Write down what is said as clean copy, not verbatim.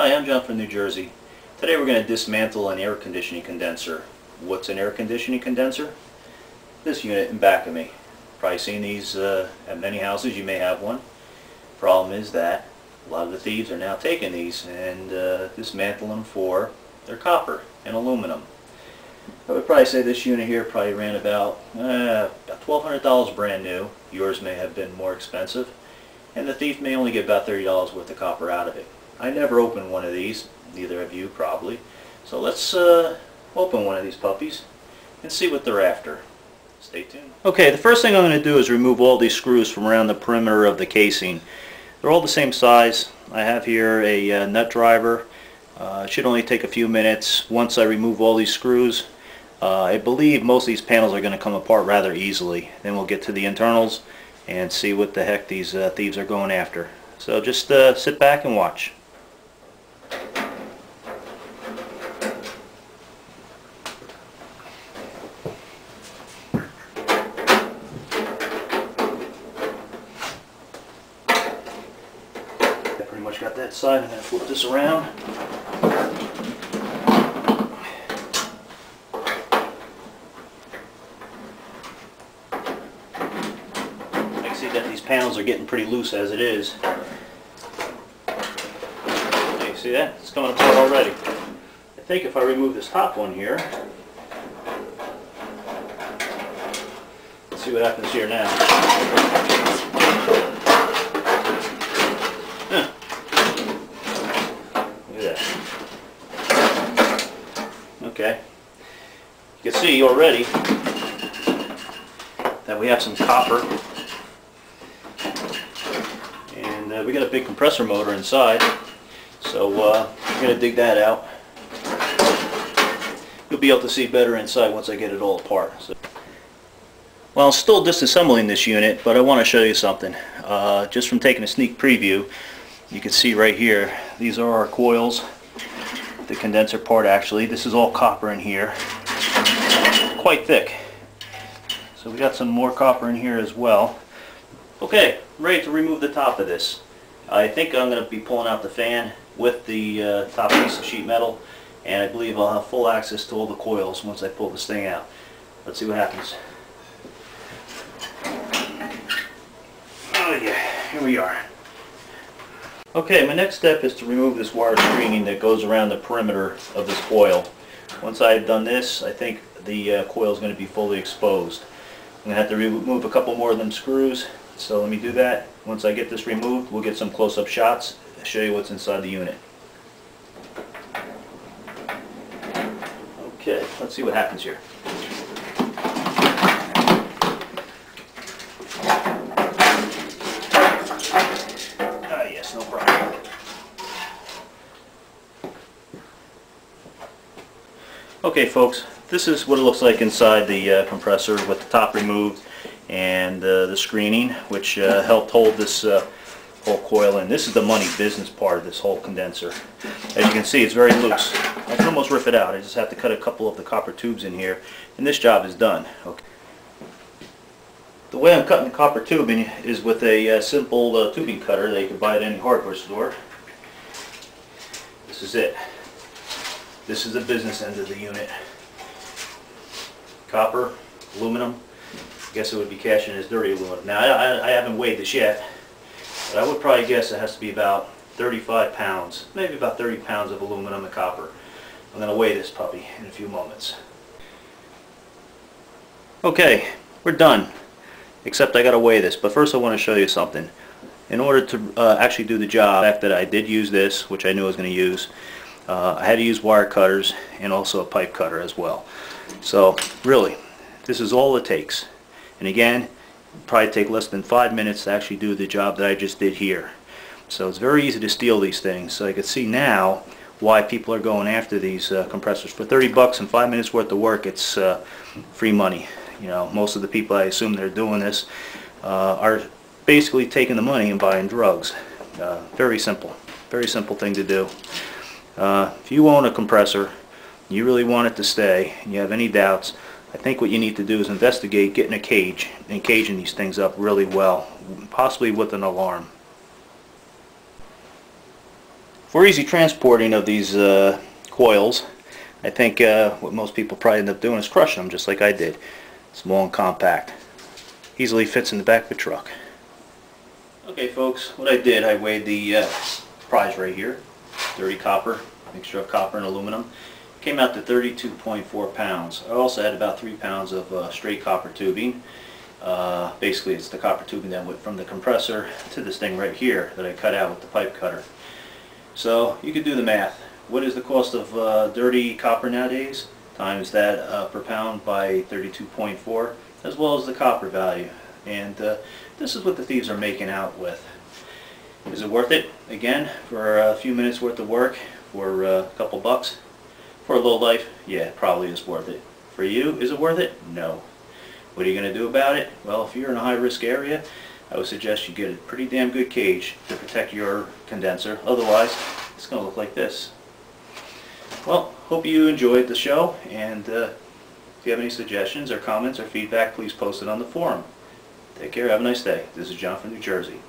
Hi, I'm John from New Jersey. Today we're going to dismantle an air conditioning condenser. What's an air conditioning condenser? This unit in back of me. Probably seen these at many houses. You may have one. Problem is that a lot of the thieves are now taking these and dismantling them for their copper and aluminum. I would probably say this unit here probably ran about $1,200 brand new. Yours may have been more expensive. And the thief may only get about $30 worth of copper out of it. I never opened one of these, neither have you probably. So let's open one of these puppies and see what they're after. Stay tuned. Okay, the first thing I'm going to do is remove all these screws from around the perimeter of the casing. They're all the same size. I have here a nut driver. It should only take a few minutes. Once I remove all these screws, I believe most of these panels are going to come apart rather easily. Then we'll get to the internals and see what the heck these thieves are going after. So just sit back and watch. I pretty much got that side. I'm going to flip this around. See that these panels are getting pretty loose as it is. You see that? It's coming apart already. I think if I remove this top one here, let's see what happens here now. Look at that. Okay. You can see already that we have some copper. We got a big compressor motor inside, so we're going to dig that out. You'll be able to see better inside once I get it all apart. So, well, I'm still disassembling this unit, but I want to show you something. Just from taking a sneak preview, you can see right here, these are our coils, the condenser part actually. This is all copper in here, quite thick. So we got some more copper in here as well. Okay, ready to remove the top of this. I think I'm going to be pulling out the fan with the top piece of sheet metal, and I believe I'll have full access to all the coils once I pull this thing out. Let's see what happens. Oh yeah, here we are. Okay, my next step is to remove this wire screening that goes around the perimeter of this coil. Once I've done this, I think the coil is going to be fully exposed. I'm going to have to remove a couple more of them screws. So let me do that. Once I get this removed, we'll get some close-up shots, show you what's inside the unit. Okay, let's see what happens here. Ah, yes, no problem. Okay, folks, this is what it looks like inside the compressor with the top removed and the screening, which helped hold this whole coil in. This is the money business part of this whole condenser. As you can see, it's very loose. I can almost rip it out. I just have to cut a couple of the copper tubes in here, and this job is done. Okay. The way I'm cutting the copper tubing is with a simple tubing cutter that you can buy at any hardware store. This is it. This is the business end of the unit. Copper, aluminum. I guess it would be cashing as dirty aluminum. Now, I haven't weighed this yet, but I would probably guess it has to be about 35 pounds, maybe about 30 pounds of aluminum and copper. I'm going to weigh this puppy in a few moments. Okay, we're done, except I got to weigh this. But first I want to show you something. In order to actually do the job, the fact that I did use this, which I knew I was going to use, I had to use wire cutters and also a pipe cutter as well. So really, this is all it takes. And again, it'll probably take less than 5 minutes to actually do the job that I just did here. So it's very easy to steal these things. So I can see now why people are going after these compressors. For 30 bucks and 5 minutes worth of work, it's free money. You know, most of the people I assume that are doing this are basically taking the money and buying drugs. Very simple thing to do. If you own a compressor, you really want it to stay, and you have any doubts, I think what you need to do is investigate getting a cage and caging these things up really well, possibly with an alarm. For easy transporting of these coils, I think what most people probably end up doing is crushing them just like I did. Small and compact. Easily fits in the back of the truck. Okay folks, what I did, I weighed the prize right here. Dirty copper, mixture of copper and aluminum. Came out to 32.4 pounds. I also had about 3 pounds of straight copper tubing. Basically it's the copper tubing that went from the compressor to this thing right here that I cut out with the pipe cutter. So you could do the math. What is the cost of dirty copper nowadays? Times that per pound by 32.4, as well as the copper value. And this is what the thieves are making out with. Is it worth it? Again, for a few minutes worth of work, for a couple bucks? For a low life? Yeah, it probably is worth it. For you, is it worth it? No. What are you going to do about it? Well, if you're in a high risk area, I would suggest you get a pretty damn good cage to protect your condenser. Otherwise, it's going to look like this. Well, hope you enjoyed the show, and if you have any suggestions or comments or feedback, please post it on the forum. Take care, have a nice day. This is John from New Jersey.